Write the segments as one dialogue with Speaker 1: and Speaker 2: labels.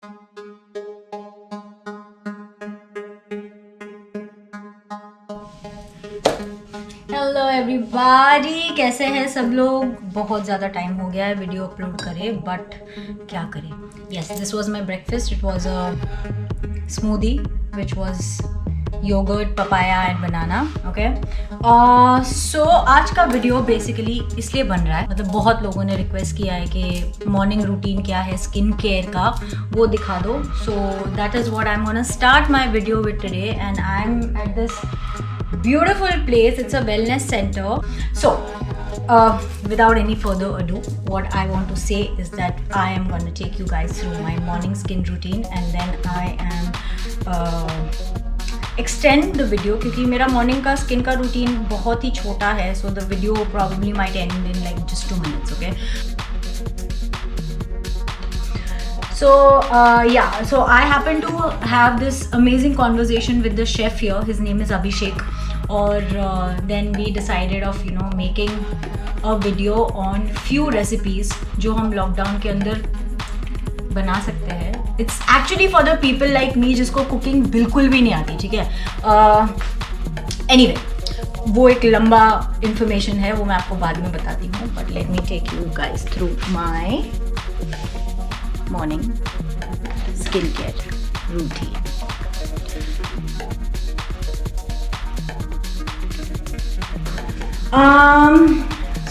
Speaker 1: Hello everybody, कैसे हैं सब लोग। बहुत ज़्यादा टाइम हो गया है वीडियो अपलोड करे, बट क्या करें। Yes, this was my breakfast. It was a smoothie which was yoghurt, papaya and banana. Okay, so आज का वीडियो बेसिकली इसलिए बन रहा है, मतलब बहुत लोगों ने रिक्वेस्ट किया है कि मॉर्निंग रूटीन क्या है स्किन केयर का, वो दिखा दो। So that is what I am gonna start my video with today, and I am at this beautiful place. It's a wellness center. So without any further ado, what I want to say is that I am going to take you guys through my morning skin routine, and then I am extend the video क्योंकि मेरा morning का skin का routine बहुत ही छोटा है. So the video probably might end in like just 2 minutes. Okay, so so I happen to have this amazing conversation with the chef here. His name is Abhishek. और then we decided of making a video on few recipes जो हम lockdown के अंदर बना सकते हैं. It's actually for the people like me जिसको cooking बिल्कुल भी नहीं आती. ठीक है, anyway, वो एक लंबा इंफॉर्मेशन है, वो मैं आपको बाद में बताती हूँ. But let me take you guys through my morning skin care routine.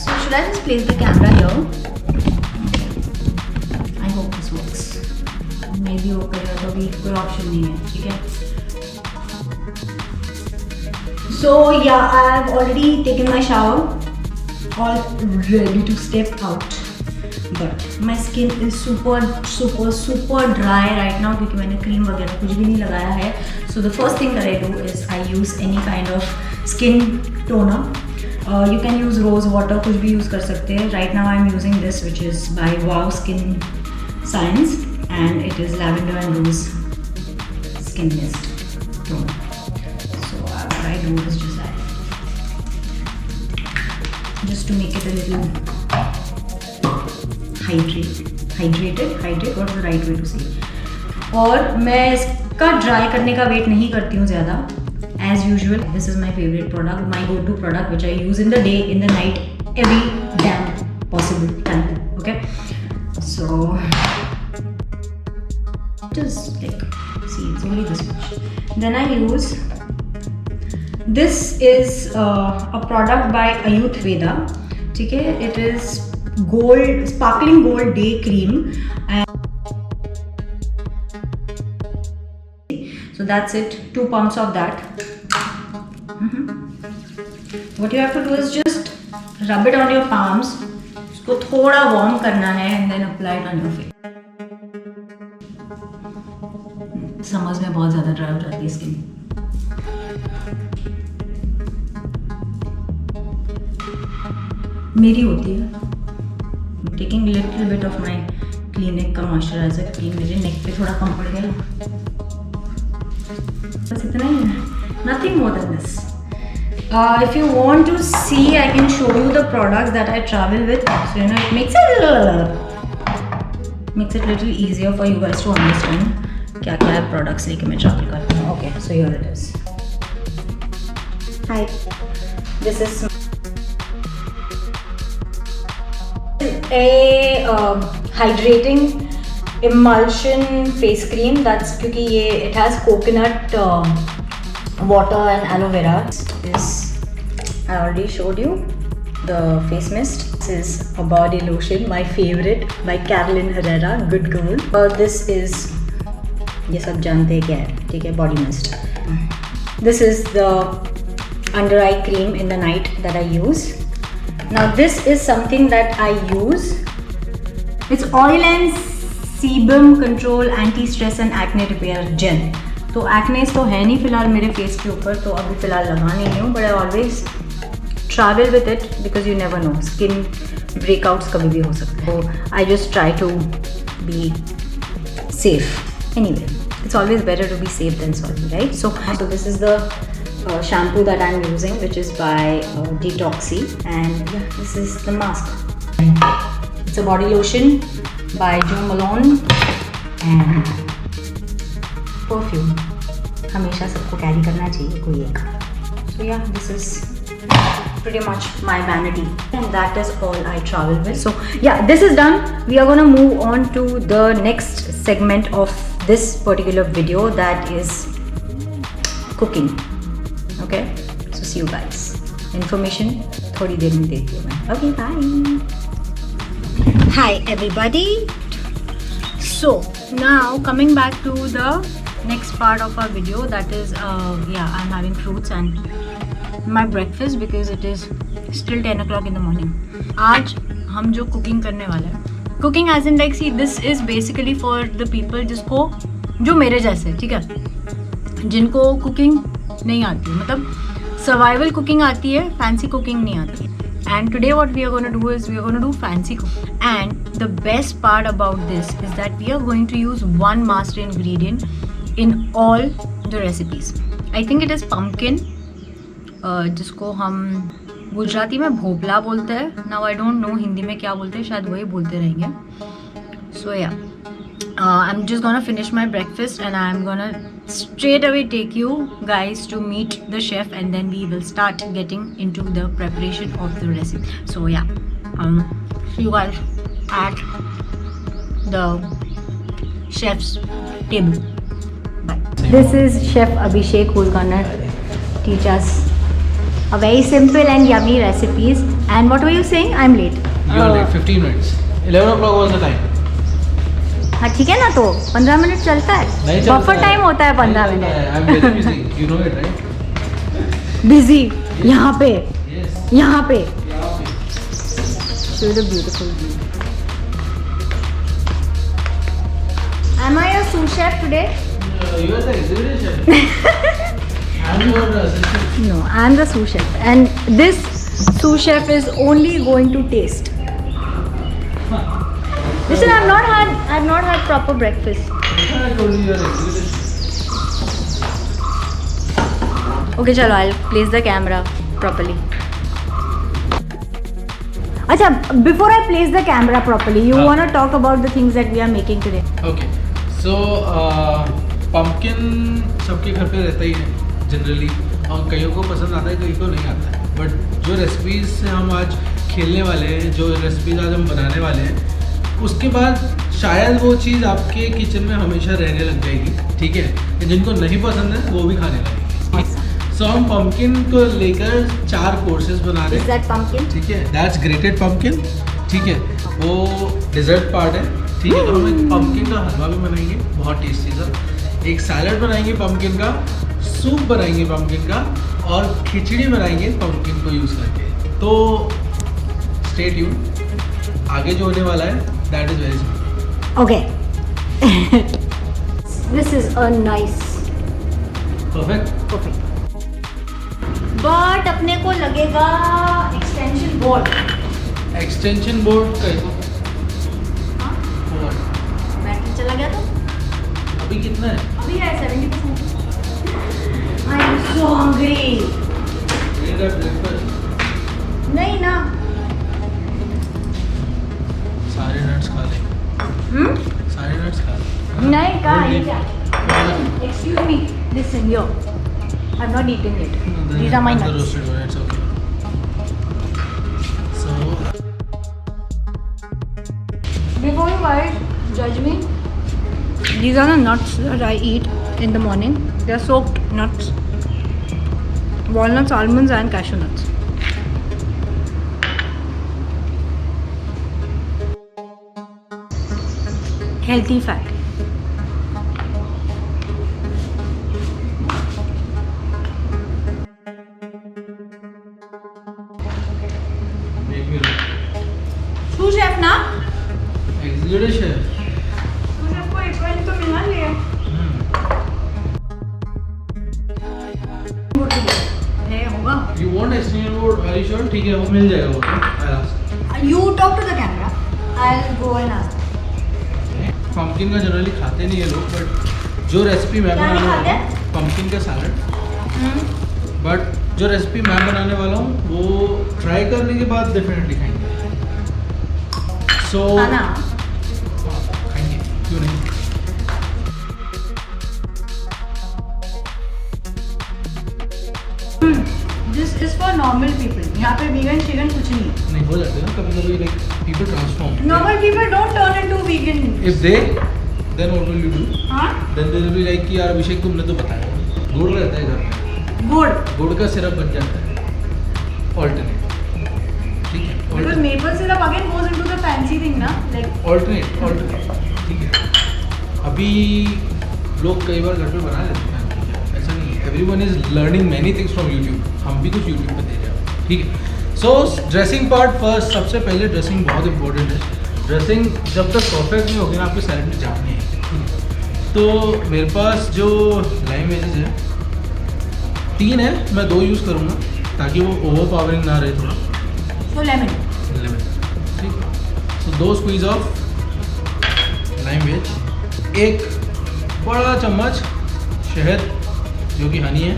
Speaker 1: So should I just place the camera here? I hope this works. Maybe वो करेगा तो भी कोई ऑप्शन नहीं है. ठीक है. So yeah, I have already taken my shower, all ready to step out. But my skin is super dry right now क्योंकि मैंने क्रीम वगैरह कुछ भी नहीं लगाया है. So the first thing that I do is I use any kind of skin toner. You can use rose water, कुछ भी यूज़ कर सकते हैं. Right now I'm using this which is by Wow Skin Science, and it is lavender and rose skin mist toner. So what I do is just to make it a little hydrated. What is the right way to say? और मैं इसका dry करने का wait नहीं करती हूँ ज़्यादा. As usual, this is my favorite product, my go-to product, which I use in the day, in the night, every damn possible time. Okay, so just like see, it's only this much. Then I use this is a product by Ayurveda. Okay, it is sparkling gold day cream, and so that's it. 2 pumps of that. What you have to do is just rub it on your palms. उसको थोड़ा warm करना है and then apply it on your face. Summers में बहुत ज़्यादा dry हो जाती है स्किन. मेरी होती है. Taking little bit of my clinic का मॉइस्चराइजर क्रीम मेरे नेक पे थोड़ा कम पड़ गया. बस इतना ही है. Nothing more than this. If you want to see, I can show you the products that I travel with. So it makes it little easier for you guys to understand क्या क्या products लेके मैं travel करती हूँ. Okay, so here it is. Hi, this is a hydrating emulsion face cream. That's क्योंकि ये it has coconut water and aloe vera. This I already showed you. The face mist. This is a body lotion, my favorite, by Carolyn Herrera, good girl. This is, ये सब जानते हैं क्या है. ठीक है, body mist. This is the under eye cream in the night that I use. Now this is something that I use. It's oil and sebum control anti stress and acne repair gel. तो एक्नेस तो है नहीं फिलहाल मेरे face के ऊपर, तो अभी फ़िलहाल लगा नहीं हूँ. But I always travel with it because you never know, skin breakouts कभी भी हो सकते हैं. तो I just try to be safe. Anyway, it's always better to be safe than sorry, right? So this is the shampoo that I'm using, which is by Detoxy, and yeah, this is the mask. It's a body lotion by Jo Malone, and perfume हमेशा सबको carry करना चाहिए कोई एक. So yeah, this is pretty much my vanity and that is all I travel with. So yeah, this is done. We are gonna move on to the next segment of this particular video, that is cooking. Okay, so see you guys. Information थोड़ी देर में देती हूँ मैं. Okay, bye. Hi everybody. So now coming back to the next part of our video, that is yeah, I'm having fruits and my breakfast because it is still 10 o'clock in the morning. आज हम जो cooking करने वाले हैं, cooking as in like see this is basically for the people जिसको जो मेरे जैसे, ठीक है, जिनको cooking नहीं आती, मतलब survival cooking आती है, fancy cooking नहीं आती. And today what we are going to do is we are going to do fancy cooking. And the best part about this is that we are going to use one master ingredient in all the recipes. I think it is pumpkin, जिसको हम गुजराती में भोपला बोलते हैं. Now I don't know Hindi में क्या बोलते हैं, शायद वही बोलते रहेंगे. सो या I am just gonna finish my breakfast and I am gonna straight away take you guys to meet the chef and then we will start getting into the preparation of the recipe. So yeah, see you guys at the chef's table. Bye. This is Chef Abhishek who's gonna teach us a very simple and yummy recipes. And what were you saying? I'm late.
Speaker 2: You are late 15 minutes. 11 o'clock was the time.
Speaker 1: हाँ ठीक है ना, तो 15 minute चलता है, buffer time होता है 15 minute.
Speaker 2: I'm very busy. You know it, right?
Speaker 1: Busy यहाँ पे,
Speaker 2: Yes.
Speaker 1: यहाँ पे.
Speaker 2: Yeah.
Speaker 1: Show the beautiful view. Am I a sous chef today?
Speaker 2: You are the exhibition chef. I'm your assistant.
Speaker 1: No, I am the sous chef, and this sous chef is only going to taste. Listen, I've not had proper breakfast.
Speaker 2: I told you are exhibition.
Speaker 1: Okay, chalo, I'll place the camera properly. Acha, before I place the camera properly, you want to talk about the things that we are making today.
Speaker 2: Okay. So pumpkin सबके घर पे रहता ही है generally, और कईयों को पसंद आता है, कईयों को नहीं आता है. बट जो रेसिपीज से हम आज खेलने वाले हैं, जो रेसिपीज आज हम बनाने वाले हैं, उसके बाद शायद वो चीज़ आपके किचन में हमेशा रहने लग जाएगी. ठीक है, जिनको नहीं पसंद है वो भी खाने लगेंगे. सो हम पम्पकिन को लेकर 4 कोर्सेज बना रहे हैं.
Speaker 1: pumpkin?
Speaker 2: ठीक है, दैट्स ग्रेटेड पम्पकिन. ठीक है, वो डिज़र्ट पार्ट है. ठीक है, तो हम एक पम्पकिन का हलवा भी बनाएंगे, बहुत टेस्टी सा. एक सैलड बनाएंगे पम्पकिन का, सूप बनाएंगे पम्पकिन का, और खिचड़ी बनाएंगे पम्पकिन को यूज़ करके. तो स्टे ट्यून्ड, आगे जो होने वाला है that is very simple.
Speaker 1: Okay. This is a nice.
Speaker 2: Perfect.
Speaker 1: But अपने को लगेगा extension board.
Speaker 2: Extension board कहीं को.
Speaker 1: हाँ?
Speaker 2: और
Speaker 1: बैटरी चला गया तो?
Speaker 2: अभी कितना है?
Speaker 1: अभी है 70%. I am so hungry.
Speaker 2: Eat that breakfast.
Speaker 1: नहीं ना.
Speaker 2: सारे नट्स खा ले. सारे नट्स खा ले.
Speaker 1: नहीं कहाँ ये क्या? Excuse me. Listen, yo. I've not eaten it. These are my
Speaker 2: The
Speaker 1: nuts.
Speaker 2: roasted one, it's okay. So
Speaker 1: Before you guys judge me, these are the nuts that I eat in the morning. They are soaked nuts. Walnuts, almonds and cashew nuts. Healthy fat.
Speaker 2: make me look.
Speaker 1: Sous chef ना?
Speaker 2: Executive chef.
Speaker 1: Sous chef को एक बार तो मिला लिया. होगा.
Speaker 2: You want extension board? Are you sure? ठीक है, वो मिल जाएगा वो. I'll ask.
Speaker 1: You talk to the camera. I'll go and ask.
Speaker 2: Pumpkin का जनरली खाते नहीं है लोग, बट जो रेसिपी मैं
Speaker 1: क्या
Speaker 2: बनाने
Speaker 1: नहीं
Speaker 2: वाला हूँ पम्पकिन का सैलड, बट जो रेसिपी मैं बनाने वाला हूँ वो ट्राई करने के बाद डेफिनेटली खाएंगे. सो
Speaker 1: खाना.
Speaker 2: खाएंगे क्यों नहीं.
Speaker 1: This is for normal people. यहाँ पे वीगन चिकन कुछ नहीं है.
Speaker 2: नहीं हो जाते हैं ना कभी-कभी, like people transform.
Speaker 1: Normal people don't turn into vegan.
Speaker 2: If they then what will you do?
Speaker 1: हाँ,
Speaker 2: then they will be like कि यार अभिषेक तुमने तो बताया गुड़ रहता है घर में,
Speaker 1: गुड़.
Speaker 2: गुड़ का सिरप बन जाता है ऑल्टरनेट. ठीक है,
Speaker 1: Because maple syrup again goes into the fancy thing ना, like
Speaker 2: ऑल्टरनेट. ठीक है, अभी लोग कई बार घर पे बना लेते हैं, ऐसा नहीं है. Everyone is learning many things from YouTube. हम भी कुछ यूट्यूब पे दे रहे हैं. ठीक है. सो ड्रेसिंग पार्ट फर्स्ट. सबसे पहले ड्रेसिंग बहुत इंपॉर्टेंट है. ड्रेसिंग जब तक परफेक्ट नहीं होगी ना, आपकी सैलड में जान नहीं है. तो मेरे पास जो लाइम वेजेस है 3 है, मैं 2 यूज़ करूँगा ताकि वो ओवर पावरिंग ना रहे थोड़ा.
Speaker 1: so lemon.
Speaker 2: ठीक है. सो 2 स्क्वीज ऑफ लाइम वेज, 1 बड़ा चम्मच शहद जो कि हनी है.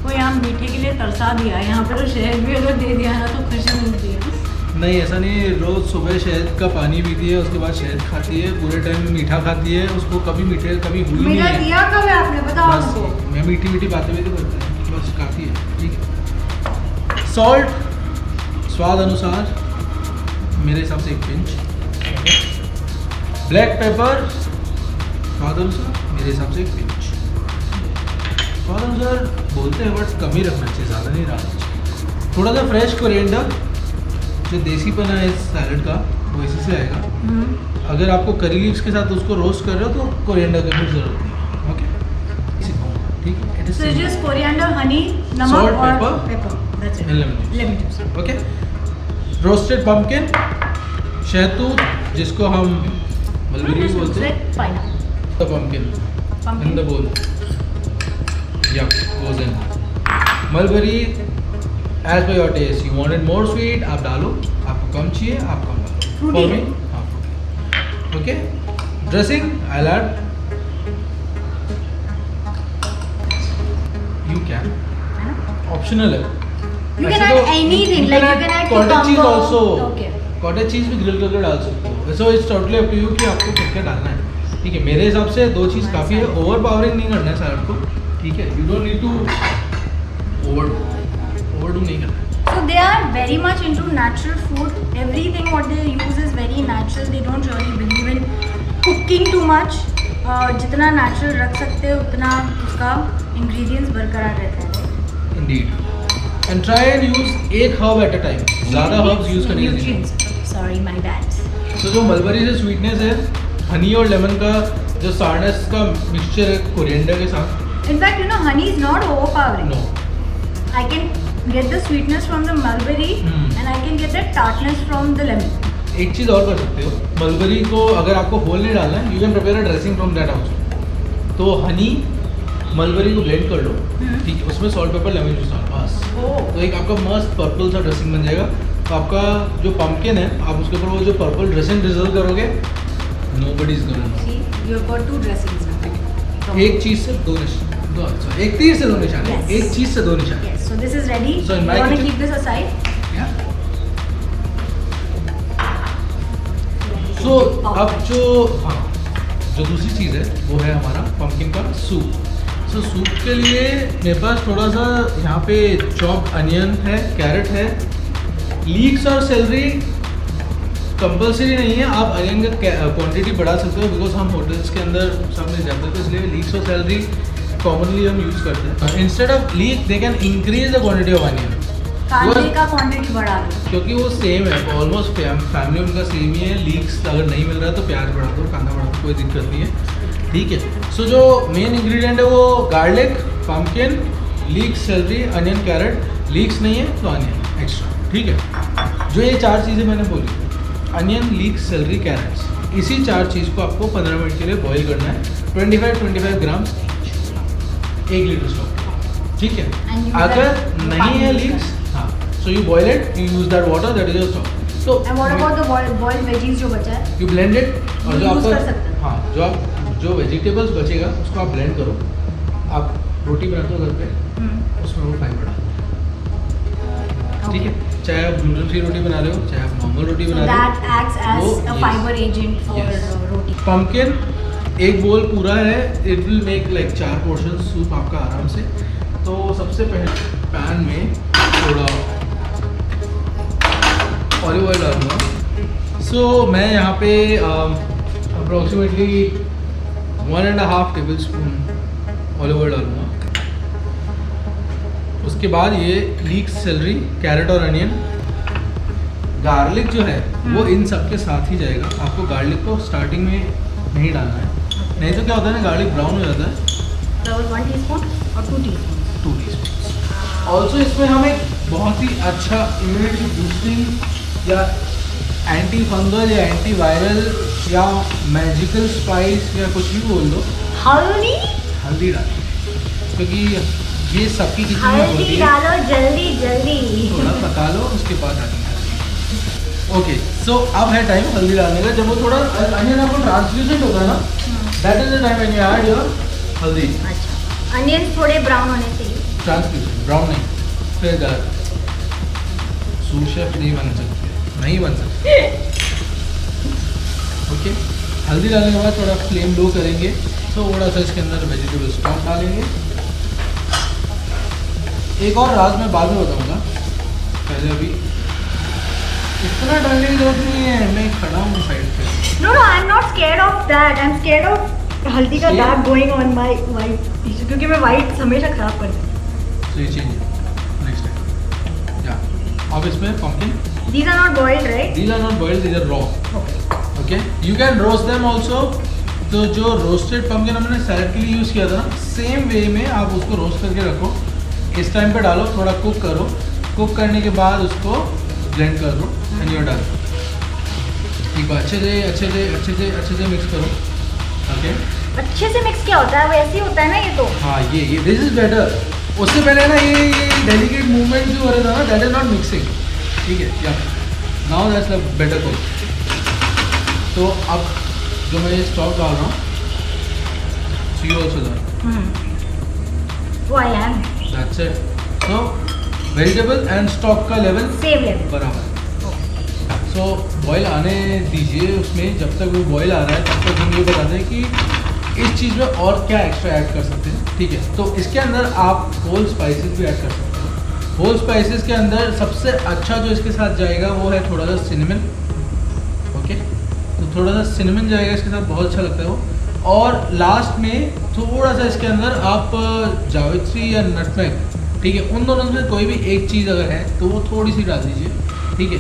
Speaker 1: वो यहाँ मीठे के लिए तरसा दिया है. यहाँ पे तो शहद भी अगर दे दिया ना तो खुशी मिलती है.
Speaker 2: नहीं ऐसा नहीं, रोज़ सुबह शहद का पानी पीती है, उसके बाद शहद खाती है, पूरे टाइम मीठा खाती है. उसको कभी मीठे कभी हुई नहीं
Speaker 1: मीठा
Speaker 2: है.
Speaker 1: दिया कब है आपने बताओ
Speaker 2: बस
Speaker 1: हमको.
Speaker 2: मैं मीठी मीठी बातें भी तो करता है, बस काफ़ी है. ठीक है. सॉल्ट स्वाद अनुसार, मेरे हिसाब से 1 पिंच. ब्लैक पेपर स्वाद अनुसार, मेरे हिसाब से 1 पिंच. स्वाद अनुसार बोलते हैं बट कम ही रखना चाहिए, ज़्यादा नहीं रखना चाहिए. थोड़ा सा फ्रेश कोरिएंडर, जो देसीपना है इस सैलड का वो इसी से आएगा. अगर आपको करी लीव्स के साथ उसको रोस्ट कर रहे हो तो कोरिएंडर की फिर जरूरत नहीं है. ओके, ठीक है.
Speaker 1: So it's just coriander, honey, नमक
Speaker 2: Salt,
Speaker 1: और
Speaker 2: pepper,
Speaker 1: pepper. That's it.
Speaker 2: and lemon juice.
Speaker 1: Lemon juice.
Speaker 2: Okay. Roasted pumpkin, शहतूत जिसको हम मलबेरी भी बोलते हैं.
Speaker 1: Like pineapple.
Speaker 2: The pumpkin in the bowl. Yup, goes in. Mulberry, as per your taste. You want it more sweet, आप डालो. आपको कम चाहिए, आप कम डालो.
Speaker 1: Fruity.
Speaker 2: For me, हाँ, fruity. Okay. Dressing, I'll add. You can. Optional है.
Speaker 1: You can
Speaker 2: ऐसे
Speaker 1: add
Speaker 2: तो
Speaker 1: anything. Like you can add
Speaker 2: cottage cheese
Speaker 1: cucumber.
Speaker 2: also.
Speaker 1: Okay.
Speaker 2: Cottage cheese भी ग्रिल करके डाल सकते हो. So it's totally up to you कि आपको क्या क्या डालना है. ठीक है, मेरे हिसाब से 2 चीज़ काफ़ी है. ओवर पावरिंग नहीं करना है सैलड को. ठीक है, you don't need to overdo नहीं करना है.
Speaker 1: So they are very much into natural food. Everything what they use is very natural. They don't really believe in cooking too much. जितना natural रख सकते हो उतना उसका ingredients बरकरार रहता है.
Speaker 2: Indeed. And try and use 1 herb at a time. ज़्यादा हर्ब्स यूज़ करने की नहीं.
Speaker 1: Sorry, my bad.
Speaker 2: तो जो मलबरी से स्वीटनेस है, हनी और लेमन का जो सार्डनेस का मिक्सचर है कोरिएंडर के साथ.
Speaker 1: In fact, you know, honey is not overpowering.
Speaker 2: No,
Speaker 1: I can get the sweetness from the mulberry and I can get the tartness from the lemon.
Speaker 2: एक चीज़ और कर सकते हो. मलबरी को अगर आपको होल नहीं डालना है, you can prepare a dressing from that also. तो हनी मलबरी को ब्लेंड कर लो. ठीक है, उसमें सॉल्ट पेपर लेमन जूस डालो बस. तो एक आपका मस्त पर्पल सा ड्रेसिंग बन जाएगा. तो आपका जो पंपकिन है, आप उसके ऊपर वो जो पर्पल ड्रेसिंग डिजर्व करोगे, nobody is gonna know.
Speaker 1: See, you've got 2 dressings now.
Speaker 2: एक चीज़ से 2 निशान. एक तीर से 2 निशान.
Speaker 1: Yes.
Speaker 2: एक चीज़ से 2 निशान.
Speaker 1: Yes, so this is ready.
Speaker 2: So in
Speaker 1: You
Speaker 2: my
Speaker 1: want to
Speaker 2: kitchen-
Speaker 1: keep this aside?
Speaker 2: Yeah. So अब जो हाँ जो दूसरी चीज़ है वो है हमारा पंपकिन का सूप. सो सूप के लिए मेरे पास थोड़ा सा यहाँ पे चॉप्ड अनियन है, कैरेट है, लीक्स और सेलरी कंपलसरी नहीं है. आप अनियन का क्वांटिटी बढ़ा सकते हो बिकॉज हम होटल्स के अंदर सब मिल जाते हैं. तो इसलिए लीक्स और सेलरी कॉमनली हम यूज़ करते हैं. Instead of leak they can increase the quantity of onion.
Speaker 1: कांदे का क्वांटिटी बढ़ा दो.
Speaker 2: क्योंकि वो सेम है ऑलमोस्ट. फैमिली उनका सेम ही है. लीक्स अगर नहीं मिल रहा है तो प्याज बढ़ा दो, कांदा बढ़ा दो, कोई दिक्कत नहीं है. ठीक है. सो जो मेन इंग्रेडिएंट है वो garlic, pumpkin, leeks, celery, onion, carrot. Leeks नहीं है तो अनियन एक्स्ट्रा. ठीक है. जो ये 4 चीज़ें मैंने बोली, अनियन, लीक्स, सेलरी, कैरेट्स, इसी 4 चीज़ को आपको 15 मिनट के लिए बॉईल करना है. 25 ग्राम 1 लीटर स्टॉक. ठीक है.
Speaker 1: And you
Speaker 2: अगर
Speaker 1: have
Speaker 2: नहीं है
Speaker 1: पानी
Speaker 2: लीक्स, हाँ, so you boil it, you use that water, that is your stock. So
Speaker 1: And what about the boiled veggies जो बचा है?
Speaker 2: you blend it और
Speaker 1: You
Speaker 2: जो
Speaker 1: use कर
Speaker 2: आपका
Speaker 1: सकते हैं।
Speaker 2: हाँ जो वेजिटेबल्स बचेगा उसको आप ब्लेंड करो. आप रोटी बनाते हो घर पे, उसमें वो फाइबर डालो. ठीक है. चाहे आप ग्लूटेन फ्री रोटी बना रहे हो, चाहे आप नॉर्मल रोटी
Speaker 1: So
Speaker 2: बना रहे
Speaker 1: that
Speaker 2: हो.
Speaker 1: acts as
Speaker 2: वो,
Speaker 1: a
Speaker 2: yes.
Speaker 1: fiber agent for
Speaker 2: Yes.
Speaker 1: roti.
Speaker 2: Pumpkin 1 बोल पूरा है. It will make like 4 portion soup आपका आराम से. तो सबसे पहले पैन में थोड़ा ऑलिव ऑयल डालूँगा। सो मैं यहाँ पे approximately 1.5 table spoon olive oil डालूँगा। उसके बाद ये लीक सेलरी, कैरेट और अनियन, गार्लिक जो है वो इन सब के साथ ही जाएगा। आपको गार्लिक को स्टार्टिंग में नहीं डालना है, नहीं तो क्या होता है ना, गार्लिक ब्राउन हो जाता है।
Speaker 1: 1 टीस्पून और 2 टीस्पून।
Speaker 2: 2 टीस्पून। ऑल्सो इसमें हम एक बहुत ही अच्छा इम्यूनिटी बूस्टिंग या एंटी फंगल या एंटी वायरल या मैजिकल स्पाइस या कुछ भी बोल दो, हल्दी डालो, क्योंकि ये सबकी किचन में होती है।
Speaker 1: डालो जल्दी जल्दी,
Speaker 2: थोड़ा पका लो, उसके बाद डालेंगे। ओके, सो अब है टाइम हल्दी डालने का। जब वो थोड़ा अनियन आपको ट्रांसल्यूसेंट होता है ना, that is the time when you add your हल्दी।
Speaker 1: अच्छा, अनियन थोड़े ब्राउन होने चाहिए।
Speaker 2: ट्रांसल्यूसेंट, ब्राउन नहीं, फिर गलत, सूप शेफ नहीं बन सकते, नहीं बन सकते। ओके, हल्दी डालने के बाद थोड़ा फ्लेम लो करेंगे, थोड़ा सा इसके अंदर वेजिटेबल स्टॉक डालेंगे। एक और राज मैं बाद में बताऊंगा, पहले अभी इतना डालने की जरूरत नहीं है, मैं खड़ा हूँ साइड पे।
Speaker 1: No, I am not scared of that, I am scared of हल्दी का दाग going on my white tissue, क्योंकि मैं वाइट हमेशा खराब करती हूँ।
Speaker 2: So you change it next time. Yeah. अब इसमें pumpkin.
Speaker 1: These are not boiled, right?
Speaker 2: These are not boiled. These are raw.
Speaker 1: Okay.
Speaker 2: Okay. You can roast them also. तो जो roasted pumpkin हमने सैलेड के लिए यूज़ किया था ना, सेम वे में आप उसको रोस्ट करके रखो। इस टाइम पे डालो, थोड़ा कुक करो, कुक करने के बाद उसको ब्लेंड कर दो एंड यू आर डन। एक बार अच्छे से मिक्स करो। ओके।
Speaker 1: अच्छे से मिक्स क्या होता है? वैसे ही होता है ना ये तो।
Speaker 2: हाँ, ये दिस इज बेटर। उससे पहले ना ये डेलिकेट मूवमेंट जो हो रहा था ना, दैट इज नॉट मिक्सिंग। ठीक है, या now that's the better cook. तो अब जो मैं ये स्टॉक डाल रहा हूँ, सो यू आल्सो डन।
Speaker 1: वो I am.
Speaker 2: That's it. So vegetable and stock का लेवल
Speaker 1: सेम लेवल
Speaker 2: बराबर। सो बॉयल आने दीजिए उसमें, जब तक वो बॉयल आ रहा है तब तक हम ये बताते हैं कि इस चीज़ में और क्या एक्स्ट्रा ऐड कर सकते हैं। ठीक है, तो इसके अंदर आप होल स्पाइसेस भी ऐड कर सकते हो। होल स्पाइसेस के अंदर सबसे अच्छा जो इसके साथ जाएगा वो है थोड़ा सा सिनेमन। ओके, तो थोड़ा सा सिनेमन जाएगा इसके साथ, बहुत अच्छा लगता है वो। और लास्ट में थोड़ा सा इसके अंदर आप जावित्री या नटमेग, ठीक है, उन दोनों में कोई भी एक चीज़ अगर है तो वो थोड़ी सी डाल दीजिए। ठीक है,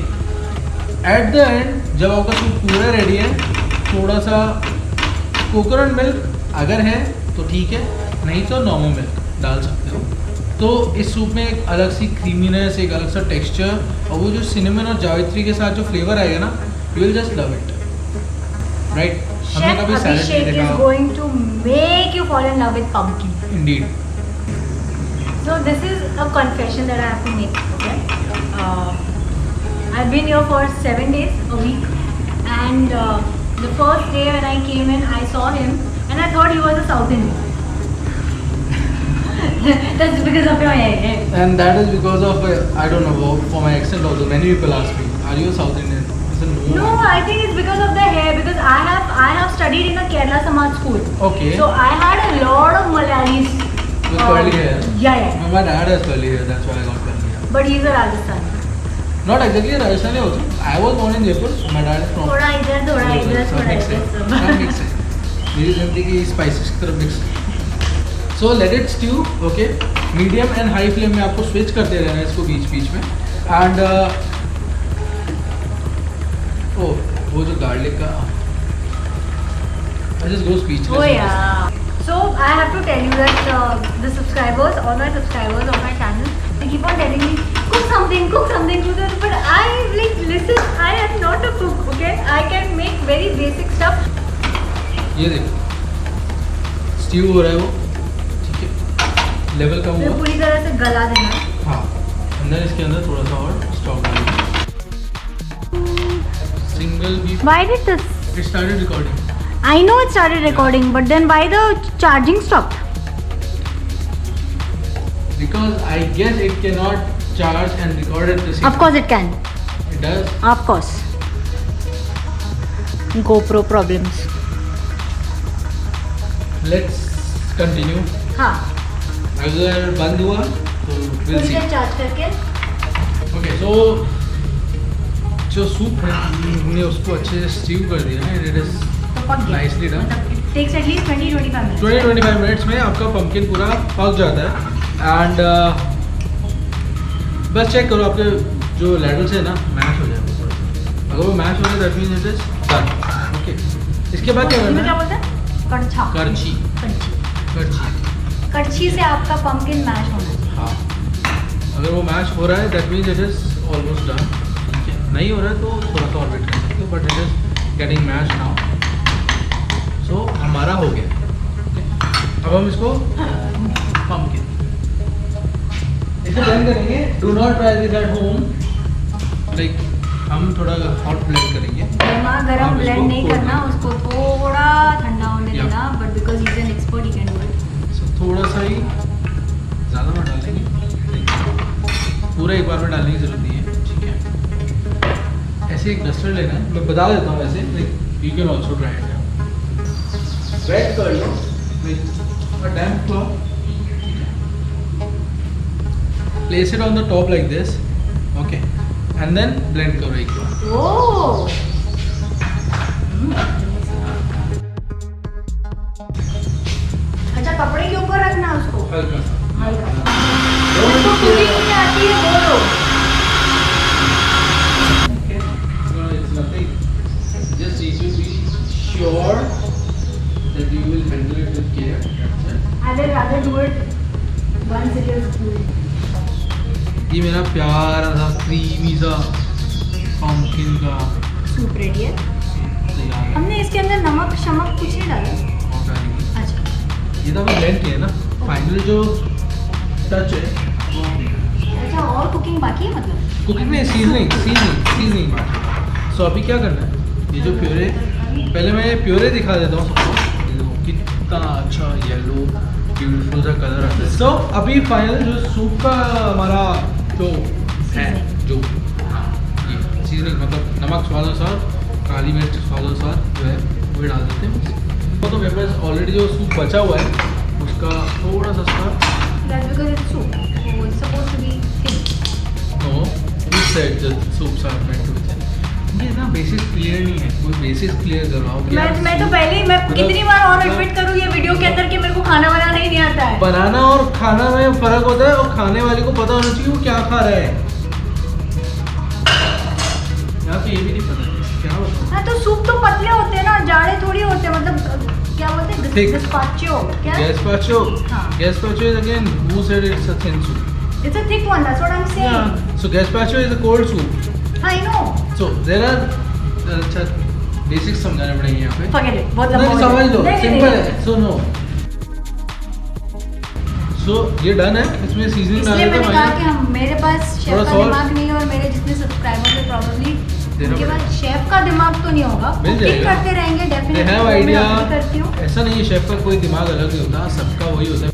Speaker 2: एट द एंड जब आपका सूप पूरा रेडी है, थोड़ा सा कोकोनट मिल्क अगर है तो ठीक है, नहीं तो नॉर्मल मिल्क डाल सकते हो। तो इस सूप में एक अलग सी क्रीमीनेस, एक अलग सा टेक्सचर, और वो जो सिनेमन और जावित्री के साथ जो फ्लेवर आएगा ना, you will just love it, right. हमने कभी सैलेड नहीं देखा।
Speaker 1: is going to make you fall in love with pumpkin.
Speaker 2: Indeed.
Speaker 1: So this is a confession that I have to make. Okay. I've been here for 7 days, a week, and the first day when I came in, I saw him, and I thought he was a South Indian. That's because of your hair.
Speaker 2: And that is because of I don't know, for my accent also. Many people ask me, "Are you a South Indian?" I said, "No."
Speaker 1: No, I think it's because of the hair. Because I have studied in a Kerala Samaj school.
Speaker 2: Okay.
Speaker 1: So I had a lot of Malayalis.
Speaker 2: With curly hair.
Speaker 1: Yeah.
Speaker 2: My dad has curly hair. That's why I got curly hair.
Speaker 1: But he's a Rajasthani.
Speaker 2: Not exactly Rajasthani also. I was born in Jaipur. My dad is from.
Speaker 1: थोड़ा इधर थोड़ा इधर थोड़ा इधर सब।
Speaker 2: Mix है। मेरी जिंदगी स्पाइसेस की तरफ मिक्स है। So let it stew. Okay, medium and high flame में आपको स्विच करते रहना है इसको बीच बीच में। एंड वो जो गार्लिक का I just go speechless.
Speaker 1: Oh yeah. So I have to tell you that the subscribers, all my subscribers on my channel, they keep on telling me, cook something, cook something. But I like, listen, I am not a cook, okay? I can make very basic stuff.
Speaker 2: ये देखो stew हो रहा है वो, ठीक है, level कम
Speaker 1: तो
Speaker 2: हुआ।
Speaker 1: पूरी तरह से गला देना।
Speaker 2: हाँ, अंदर इसके अंदर थोड़ा सा और स्टॉक डालेंगे। Single beef.
Speaker 1: Why did this?
Speaker 2: It started recording.
Speaker 1: I know it started recording, but then why the charging stopped?
Speaker 2: Because I guess it cannot charge and record at the same
Speaker 1: Of course it can.
Speaker 2: It does.
Speaker 1: Of course. GoPro problems.
Speaker 2: Let's continue.
Speaker 1: हाँ.
Speaker 2: अगर बंद हुआ तो will see.
Speaker 1: Charge करके
Speaker 2: okay so जो soup है हमने उसको अच्छे से स्टीव कर दिया है। इट इज
Speaker 1: तो पक गया।
Speaker 2: Nicely done.
Speaker 1: Takes at least 20-25 minutes.
Speaker 2: 20-25 minutes में आपका पम्पकिन पूरा पक जाता है। एंड बस चेक करो आपके जो लैडल से ना मैश हो जाए थोड़ा सा। अगर वो मैश हो जाए that means it is done. Okay इसके बाद क्या
Speaker 1: इसमें क्या
Speaker 2: करना है?
Speaker 1: बोलते हैं? कड़छा।
Speaker 2: करछी।
Speaker 1: कड़छी।
Speaker 2: करछी।
Speaker 1: कड़छी से आपका पंपकिन मैश होना चाहिए।
Speaker 2: हाँ अगर वो मैश हो रहा है that means it is almost done. ठीक है नहीं हो रहा है तो थोड़ा सा और वेट कर सकते हो but it is getting mash now. So हमारा हो गया। Okay? अब हम इसको पम्पकिन इसे ब्लेंड करेंगे। Do not try this at home. Like हम थोड़ा हॉट ब्लेंड करेंगे।
Speaker 1: गर्मा गरम
Speaker 2: आप
Speaker 1: ब्लेंड
Speaker 2: इसको
Speaker 1: नहीं
Speaker 2: cold
Speaker 1: करना,
Speaker 2: करें।
Speaker 1: उसको थोड़ा ठंडा होने
Speaker 2: Yeah.
Speaker 1: देना, but because he is an expert he can do it.
Speaker 2: So, थोड़ा सा ही ज़्यादा में डालेंगे। पूरा एक बार में डालने की जरूरत नहीं है। ठीक है ऐसे एक डस्टर लेना है। मैं बता देता हूँ ऐसे like you can also try it. Wait कर लो with a damp cloth. Place it on the top like this. Okay and then blend करो एक बार।
Speaker 1: ओह अच्छा, कपड़े के ऊपर रखना है उसको
Speaker 2: हल्का सा।
Speaker 1: हल्का। उसको कुकिंग नहीं आती है बोलो।
Speaker 2: Okay. No, it's nothing. Just need to be sure that you will handle it with care. That's it.
Speaker 1: I will rather do it once it is cool.
Speaker 2: ये मेरा प्यारा सा क्रीमी सा पम्पकिन का
Speaker 1: सूप रेडी है।
Speaker 2: तैयार है।
Speaker 1: हमने इसके अंदर नमक शमक कुछ नहीं डाला।
Speaker 2: और डालेंगे।
Speaker 1: अच्छा
Speaker 2: ये तो अभी ब्लेंड किया है ना। फाइनल जो टच है वो
Speaker 1: अच्छा, और कुकिंग बाकी है मतलब?
Speaker 2: कुकिंग में सीजनिंग बाकी। सो अभी क्या करना है? ये जो प्योरे पहले मैं ये प्योरे दिखा देता हूँ सबको। ये देखो कितना अच्छा येलो ब्यूटीफुल सा कलर आता है। सो अभी फाइनल जो सूप का हमारा जो है जो हाँ ये सीजनिंग मतलब नमक स्वादानुसार, काली मिर्च स्वादानुसार जो है वो डाल देते हैं। तो मेरे पास ऑलरेडी जो सूप बचा हुआ है उसका थोड़ा सा सा
Speaker 1: That's because it's soup. So it's supposed to be thin.
Speaker 2: No this side the soups are meant to be. ये ना बेसिस क्लियर नहीं है। कोई बेसिस क्लियर करवाओ कि
Speaker 1: मैं तो पहले ही मैं
Speaker 2: मतलब-
Speaker 1: कितनी बार और
Speaker 2: मतलब-
Speaker 1: रिपीट करूँ ये वीडियो के अंदर कि मेरे को खाना बनाना ही नहीं आता है।
Speaker 2: बनाना और खाना में फर्क होता है और खाने वाले को पता होना चाहिए वो क्या खा रहा है। यहाँ तो ये भी नहीं पता क्या होता है।
Speaker 1: हाँ तो सूप तो पतले होते हैं ना, जाड़े थोड़ी होते हैं। मतलब क्या बोलते हैं?
Speaker 2: Thick.
Speaker 1: गस्पाचो क्या?
Speaker 2: Gazpacho.
Speaker 1: हाँ.
Speaker 2: Gazpacho is again who said it's a thin soup.
Speaker 1: It's a thick one. That's what I'm saying.
Speaker 2: Yeah. So gazpacho is a cold soup.
Speaker 1: I know.
Speaker 2: So there are अच्छा basics समझाने पड़ेंगे यहाँ पे।
Speaker 1: Forget it. बहुत
Speaker 2: नहीं
Speaker 1: लंबा हो
Speaker 2: समझ लो
Speaker 1: जाएगा। नहीं,
Speaker 2: सिंपल
Speaker 1: नहीं,
Speaker 2: है। सो नो सो ये डन है। इसमें सीजनिंग
Speaker 1: इसलिए
Speaker 2: डाल
Speaker 1: मैंने
Speaker 2: देते
Speaker 1: कहा कि हम मेरे पास शेफ
Speaker 2: थोड़ा
Speaker 1: का
Speaker 2: salt.
Speaker 1: दिमाग नहीं है और मेरे जितने सब्सक्राइबर्स है प्रॉब्लली
Speaker 2: देना
Speaker 1: उनके
Speaker 2: पड़ेगा।
Speaker 1: पास शेफ का दिमाग तो नहीं होगा।
Speaker 2: मिल
Speaker 1: कुकिंग
Speaker 2: जाएगा।
Speaker 1: करते रहेंगे
Speaker 2: दे
Speaker 1: डेफिनेटली।
Speaker 2: हैव
Speaker 1: मैं
Speaker 2: आइडिया।
Speaker 1: agree करती हूँ।
Speaker 2: ऐसा नहीं है शेफ का कोई दिमाग अलग नहीं होता। सबका वही होता है।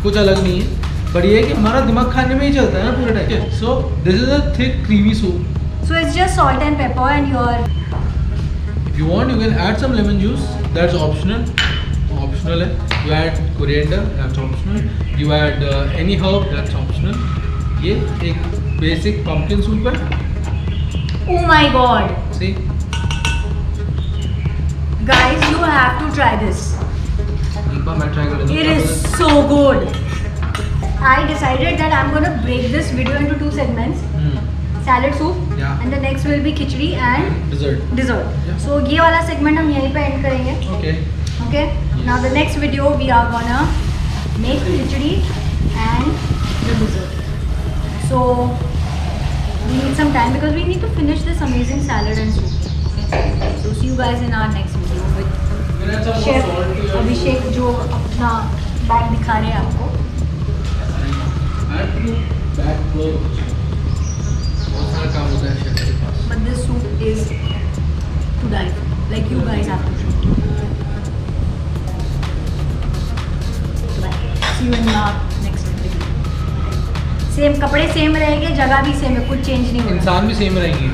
Speaker 2: कुछ अलग नहीं है पर ये है कि हमारा दिमाग खाने में ही चलता है ना पूरे time. So this is a thick creamy soup.
Speaker 1: So it's just salt and pepper and your
Speaker 2: If you want, you can add some lemon juice. That's optional. Optional है. You add coriander. That's optional. You add any herb. That's optional. ये एक basic pumpkin soup है.
Speaker 1: oh my god
Speaker 2: See?
Speaker 1: guys, you have to try this.
Speaker 2: एक बार मैं try कर लेता हूँ.
Speaker 1: It is so good. I decided that I'm gonna break this video into 2 segments. Salad soup
Speaker 2: Yeah.
Speaker 1: and the next will be khichdi and
Speaker 2: Dessert.
Speaker 1: dessert.
Speaker 2: Yeah.
Speaker 1: So ये वाला segment हम यहीं पे end करेंगे.
Speaker 2: Okay.
Speaker 1: Okay. Now the next video we are gonna make khichdi and the dessert. So we need some time because we need to finish this amazing salad and soup. So see you guys in our next video with
Speaker 2: You can add some more
Speaker 1: chef
Speaker 2: salt to your
Speaker 1: अभिषेक जो अपना bag दिखा रहे हैं आपको।
Speaker 2: Add to back flow. बहुत सारा काम होता है शेफ के पास.
Speaker 1: But this soup is to die for. Like you guys have to try. Bye. See you in our next video. Same कपड़े सेम रहेंगे, जगह भी सेम है, कुछ चेंज नहीं होगा।
Speaker 2: इंसान भी सेम रहेंगे.